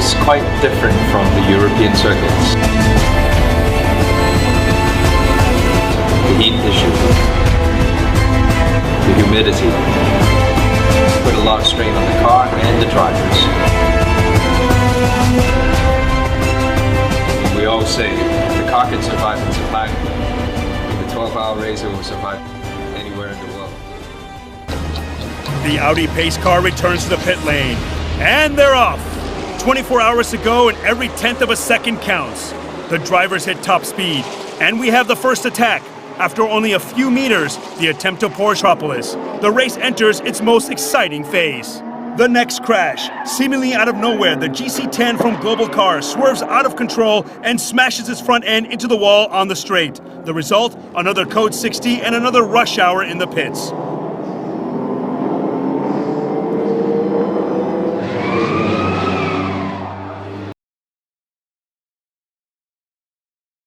is quite different from the European circuits. The heat issue, the humidity, put a lot of strain on the car and the drivers. We always say, the car can survive in Japan, the 12-hour racer will survive anywhere in the world. The Audi pace car returns to the pit lane, and they're off. 24 hours to go, and every tenth of a second counts. The drivers hit top speed, and we have the first attack. After only a few meters, the attempt to Porscheopolis. The race enters its most exciting phase. The next crash. Seemingly out of nowhere, the GC10 from Global Cars swerves out of control and smashes its front end into the wall on the straight. The result, another Code 60 and another rush hour in the pits.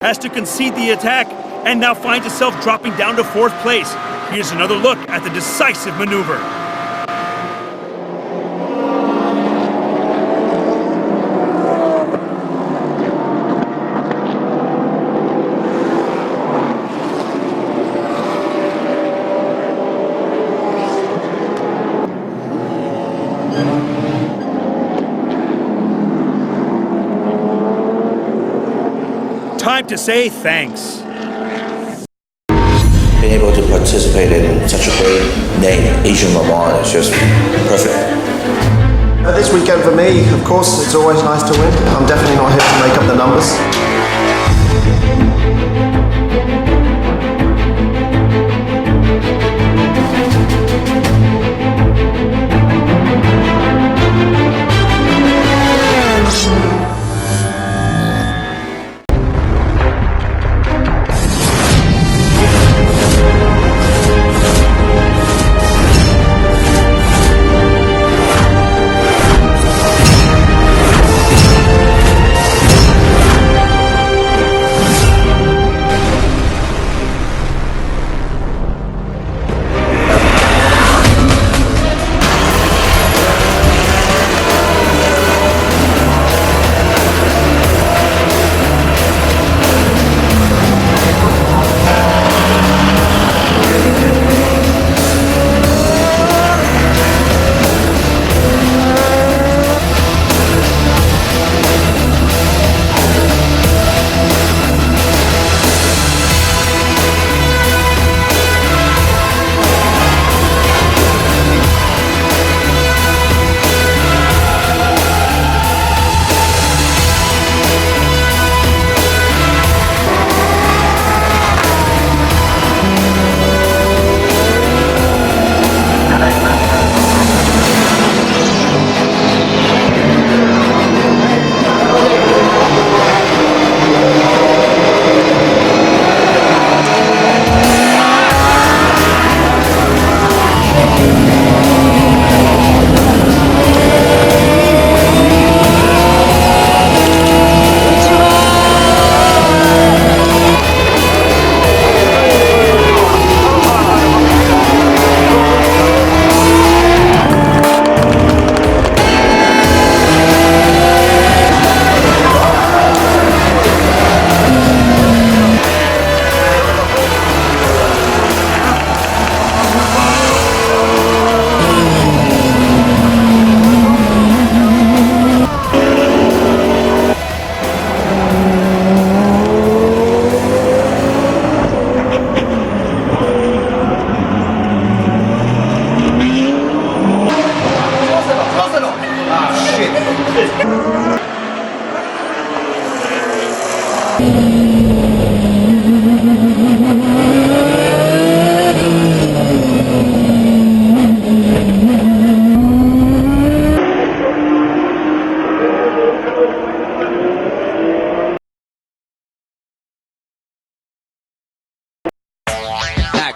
Has to concede the attack and now finds itself dropping down to 4th place. Here's another look at the decisive maneuver. Time to say thanks. Being able to participate in such a great name, Asian Le Mans, is just perfect. This weekend for me, of course, it's always nice to win. I'm definitely not here to make up the numbers.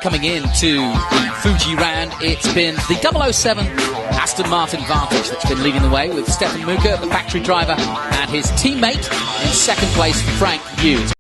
Coming into the Fuji round, it's been the 007 Aston Martin Vantage that's been leading the way, with Stefan Muka, the factory driver, and his teammate in second place, Frank Hughes.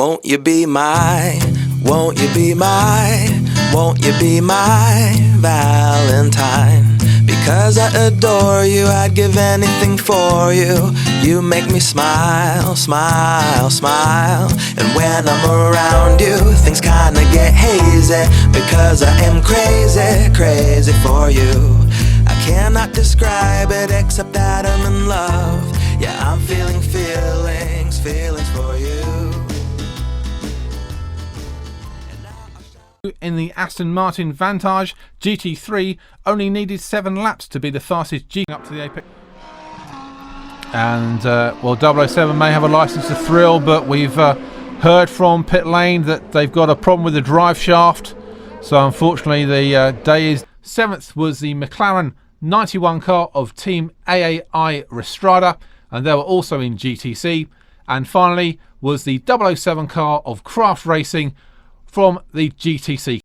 Won't you be my, won't you be my, won't you be my Valentine? Because I adore you, I'd give anything for you. You make me smile, smile, smile. And when I'm around you, things kinda get hazy. Because I am crazy, crazy for you. I cannot describe it except that I'm in love. Yeah, I'm feeling feelings, feelings for you. In the Aston Martin Vantage GT3, only needed 7 laps to be the fastest G up to the apex. And well, 007 may have a license to thrill, but we've heard from pit lane that they've got a problem with the drive shaft. So unfortunately, the day is 7th was the McLaren 91 car of Team AAI Restrada, and they were also in GTC. And finally was the 007 car of Craft Racing from the GTC.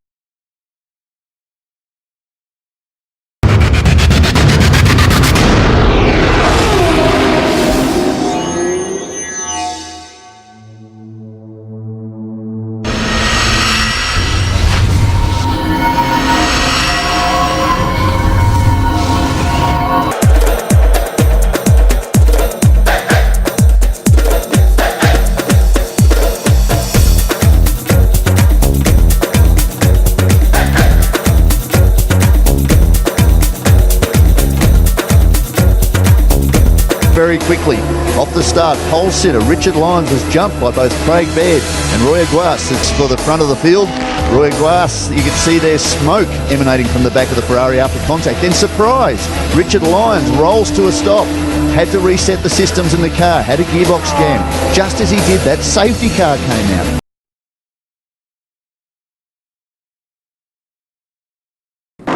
Very quickly, off the start, pole sitter Richard Lyons was jumped by both Craig Baird and Roy Aguas. It's for the front of the field. Roy Aguas, you can see there's smoke emanating from the back of the Ferrari after contact. Then surprise, Richard Lyons rolls to a stop, had to reset the systems in the car, had a gearbox jam. Just as he did that, safety car came out.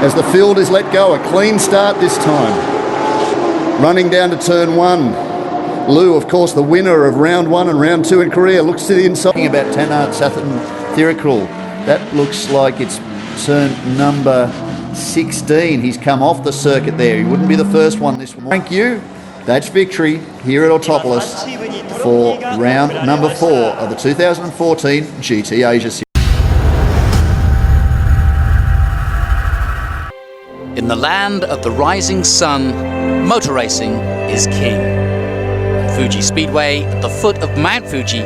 As the field is let go, a clean start this time. Running down to turn 1. Lou, of course, the winner of round 1 and round 2 in Korea, looks to the inside. About Tanart Sathan Thirikral. That looks like it's turn number 16. He's come off the circuit there. He wouldn't be the first one this one. Thank you. That's victory here at Autopolis for round number 4 of the 2014 GT Asia Series. In the land of the rising sun, motor racing is king. Fuji Speedway, at the foot of Mount Fuji,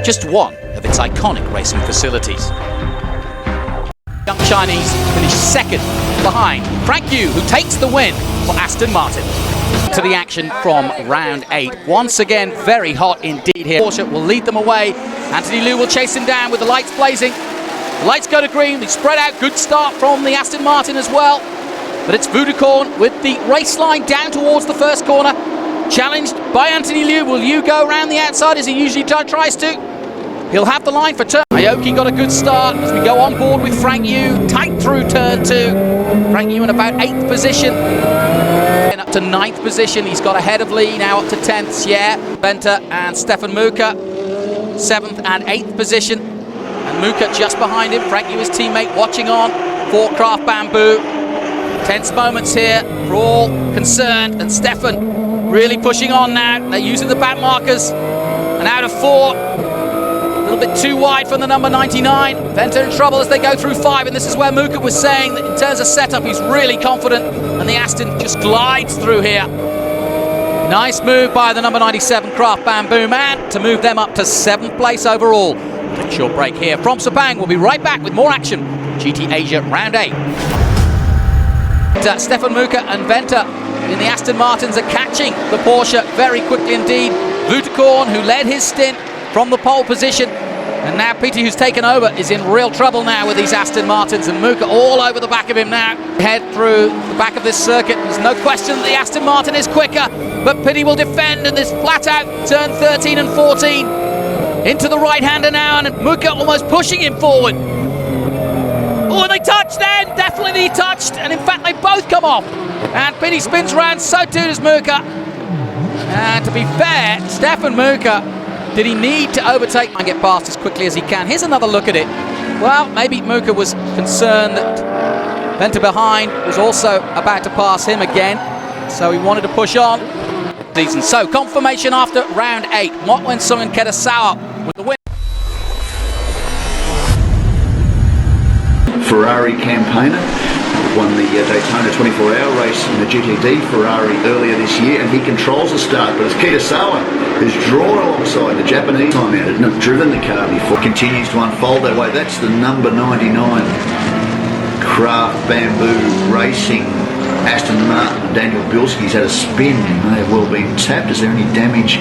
just one of its iconic racing facilities. Young Chinese finished second behind Frank Yu, who takes the win for Aston Martin. To the action from round 8. Once again, very hot indeed here. Porsche will lead them away. Anthony Liu will chase him down with the lights blazing. The lights go to green. They spread out. Good start from the Aston Martin as well. But it's Vudukorn with the race line down towards the first corner. Challenged by Anthony Liu. Will Liu go around the outside as he usually tries to? He'll have the line for turn. Aoki got a good start as we go on board with Frank Yu. Tight through turn 2. Frank Yu in about 8th position. And up to 9th position. He's got ahead of Lee, now up to 10th. Yeah, Benta and Stefan Muka. 7th and 8th position. And Muka just behind him. Frank Yu, his teammate, watching on for Craft Bamboo. Tense moments here for all concerned, and Stefan really pushing on now. They're using the back markers, and out of 4, a little bit too wide from the number 99. Venter in trouble as they go through 5, and this is where Muka was saying that in terms of setup, he's really confident, and the Aston just glides through here. Nice move by the number 97 Craft Bamboo man to move them up to 7th place overall. Take a short break here from Sepang. We'll be right back with more action. GT Asia Round 8. Stefan Muka and Venter in the Aston Martins are catching the Porsche very quickly indeed. Vudukorn, who led his stint from the pole position, and now Petey, who's taken over, is in real trouble now with these Aston Martins, and Muka all over the back of him now. Head through the back of this circuit. There's no question that the Aston Martin is quicker, but Petey will defend, and this flat out turn 13 and 14 into the right-hander now, and Muka almost pushing him forward. Oh, they touched then! Definitely they touched, and in fact they both come off. And Petey spins round, so too does Muka. And to be fair, Stefan Muka, did he need to overtake and get past as quickly as he can? Here's another look at it. Well, maybe Muka was concerned that Venter behind was also about to pass him again, so he wanted to push on. So confirmation after round 8. Motwen Sung and Ketasawa with the win. Ferrari campaigner. Won the Daytona 24-hour race in the GTD Ferrari earlier this year, and he controls the start. But it's Kitasawa who's drawn alongside the Japanese time out, had not driven the car before. Continues to unfold that way. That's the number 99 Craft Bamboo Racing Aston Martin. Daniel Bilski's had a spin, may have well been tapped. Is there any damage?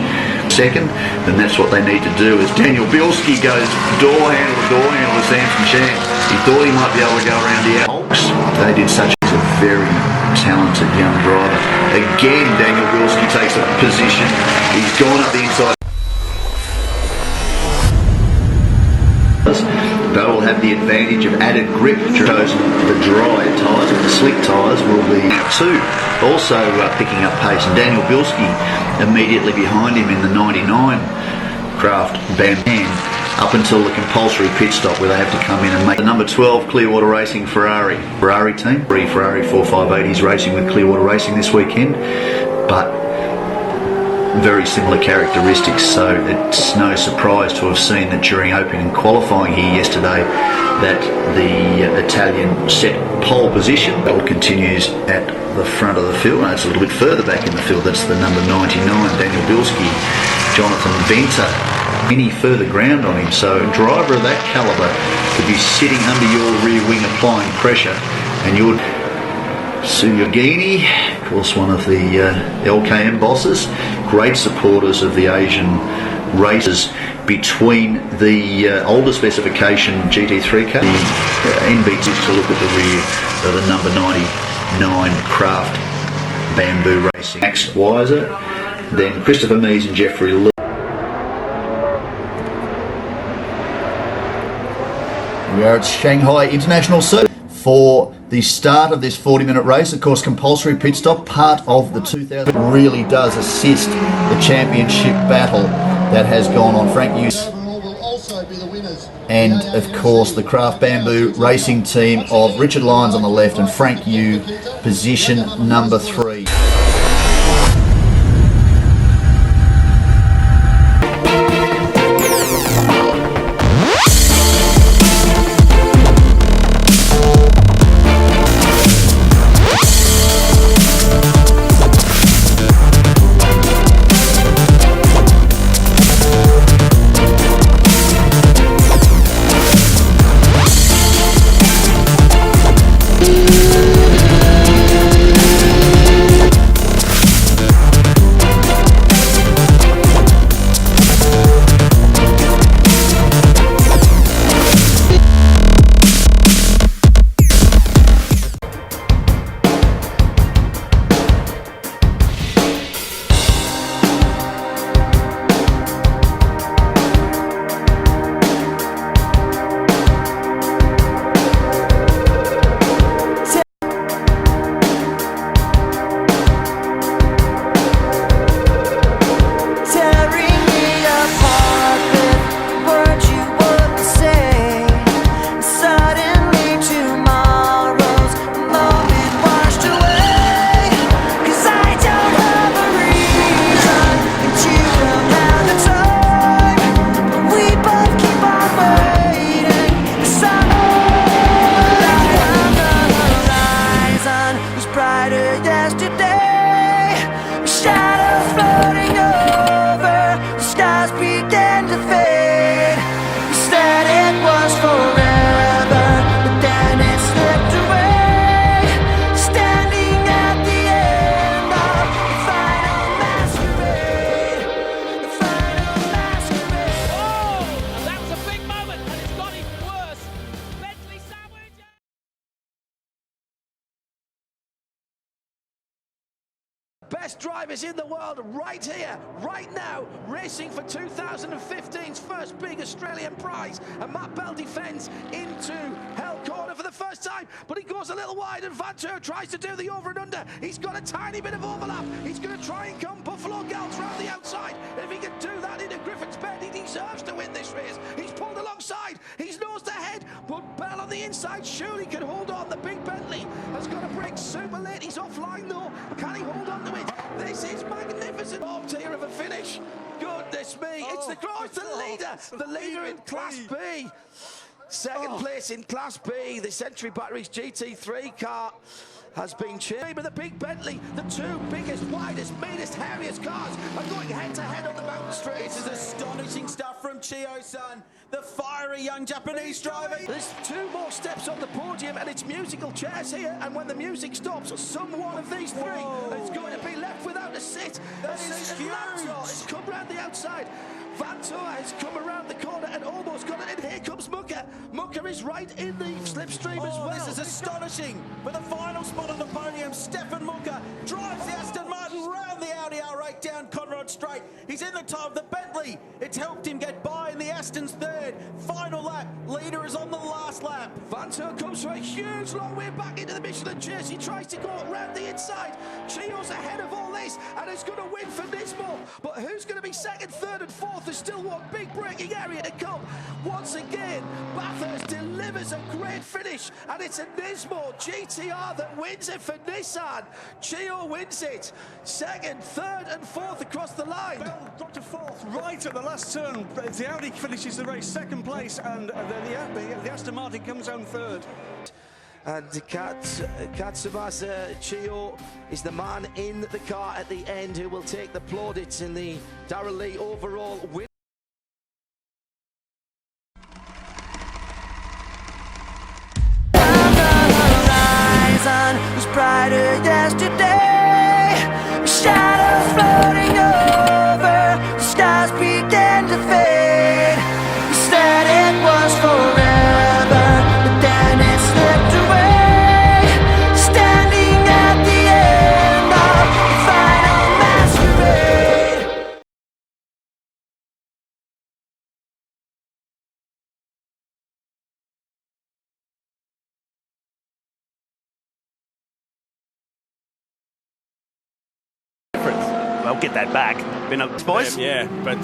Second, then that's what they need to do. As Daniel Bilski goes door handle to door handle with Samson Chan. He thought he might be able to go around the Alps. They did such a very talented young driver. Again, Daniel Bilski takes a position. He's gone up the inside. They will have the advantage of added grip. Chosen the dry tyres, but the slick tyres will be two. Also picking up pace, and Daniel Bilski immediately behind him in the 99 Craft Bamboo, up until the compulsory pit stop where they have to come in and make the number 12 Clearwater Racing Ferrari team. Ferrari 458 racing with Clearwater Racing this weekend, but very similar characteristics, so it's no surprise to have seen that during opening and qualifying here yesterday that the Italian set pole position. Bell continues at the front of the field, and it's a little bit further back in the field. That's the number 99 Daniel Bilski. Jonathan Venter any further ground on him, so a driver of that calibre could be sitting under your rear wing applying pressure, and you're Suyogini, of course one of the LKM bosses, great supporters of the Asian races between the older specification GT3 car. The NBT to look at the rear of the number 99 Craft Bamboo Racing. Max Weiser, then Christopher Mees and Jeffrey Lee. We are at Shanghai International Circuit for the start of this 40-minute race. Of course, compulsory pit stop, part of the 2000, really does assist the championship battle that has gone on. Frank Hughes and, of course, the Craft Bamboo Racing team of Richard Lyons on the left and Frank Yu, position number 3. Best drivers in the world right here, right now, racing for 2015's first big Australian prize. And Matt Bell defends into Hell Corner for the first time, but he goes a little wide and Vantage tries to do the over and under. He's got a tiny bit of overlap. He's going to try and come Buffalo Gals round the outside. If he can do that into Griffin's Bend, he deserves to win this race. He's pulled alongside, he's nosed ahead, but Bell on the inside surely can hold on. The big Bentley has got to break super late. He's offline though. Can he hold on to it? This is magnificent. Top tier of a finish. Goodness me. It's the leader in Class B. Second place in Class B, the Century Batteries GT3 car has been changed. But the big Bentley, the two biggest, widest, meanest, hairiest cars are going head-to-head on the mountain straight. This is astonishing stuff from Chio-san, the fiery young Japanese driver. There's two more steps on the podium, and it's musical chairs here. And when the music stops, some one of these three is going to be left without a seat. That is huge. It's come round the outside. Vantage has come around the corner and almost got it. And here comes Mucker. Mucker is right in the slipstream as well. This is astonishing. For the final spot on the podium, Stefan Mucker drives the Aston Martin round the Audi R8 down Conrad Straight. He's in the top of the Bentley. It's helped him get by in the Aston's third. Final lap. Leader is on the last lap. Vantage comes for a huge long way back into the Michelin chase. He tries to go around the inside. Chio's ahead of all this and is going to win for Nismo. But who's going to be second, third and fourth? There's still one big braking area to come. Once again, Bathurst delivers a great finish, and it's a Nismo GTR that wins it for Nissan. Chio wins it. Second, third and fourth across the line. Bell dropped to fourth right at the last turn. The Audi finishes the race second place, and the Aston Martin comes home third. And Katsubasa Chio is the man in the car at the end who will take the plaudits in the Darrell Lee overall win. Was brighter yesterday. Shadows floating over, the stars began to fade. We said it was forever, but then it slipped away. Standing at the end of the final masquerade. I'll get that back. Been a boys. Yeah, but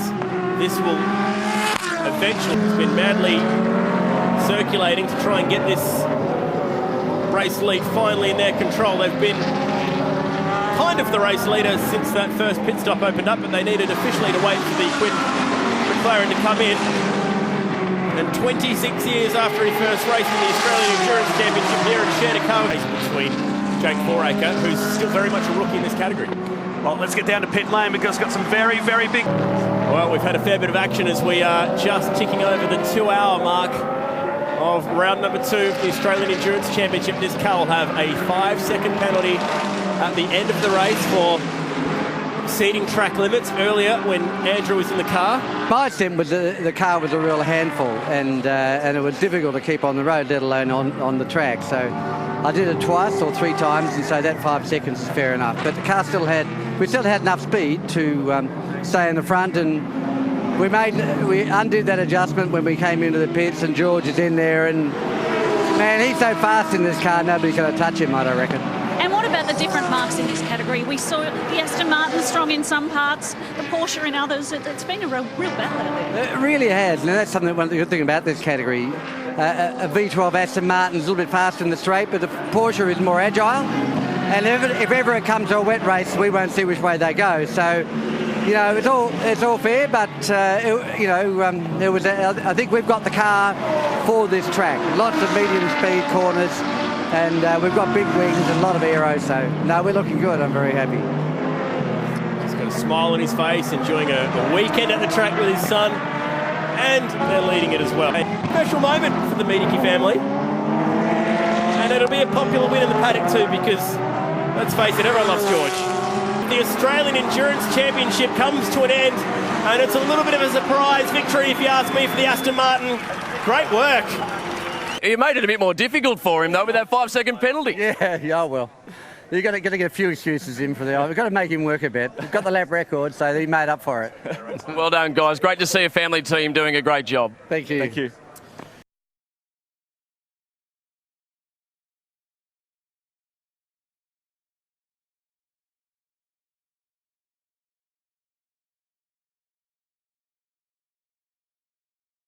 this will eventually has been madly circulating to try and get this race lead finally in their control. They've been kind of the race leader since that first pit stop opened up, but they needed officially to wait for the McLaren to come in. And 26 years after he first raced in the Australian Endurance Championship here at Shanakawa, between Jake Foraker, who's still very much a rookie in this category. Well, let's get down to pit lane because it's got some very, very big... Well, we've had a fair bit of action as we are just ticking over the 2-hour mark of round number 2 of the Australian Endurance Championship. This car will have a 5-second penalty at the end of the race for exceeding track limits earlier when Andrew was in the car. My stint was the car was a real handful, and it was difficult to keep on the road, let alone on the track. So I did it twice or 3 times, and so that 5 seconds is fair enough. But the car we still had enough speed to stay in the front, and we undid that adjustment when we came into the pits, and George is in there, and man, he's so fast in this car, nobody's going to touch him, I reckon. And what about the different marks in this category? We saw the Aston Martin strong in some parts, the Porsche in others. It's been a real battle out there. It really has, and that's something. One good thing about this category, a V12 Aston Martin is a little bit faster in the straight, but the Porsche is more agile. And if ever it comes to a wet race, we won't see which way they go. So, you know, it's all fair, but it was. I think we've got the car for this track. Lots of medium speed corners. And we've got big wings and a lot of aero, so no, we're looking good. I'm very happy. He's got a smile on his face, enjoying a weekend at the track with his son, and they're leading it as well. A special moment for the Medici family, and it'll be a popular win in the paddock too, because let's face it, everyone loves George. The Australian Endurance Championship comes to an end, and it's a little bit of a surprise victory, if you ask me, for the Aston Martin. Great work. You made it a bit more difficult for him, though, with that 5-second penalty. Yeah, well. You've got to get a few excuses in for that. We've got to make him work a bit. We've got the lap record, so he made up for it. Well done, guys. Great to see a family team doing a great job. Thank you. Thank you.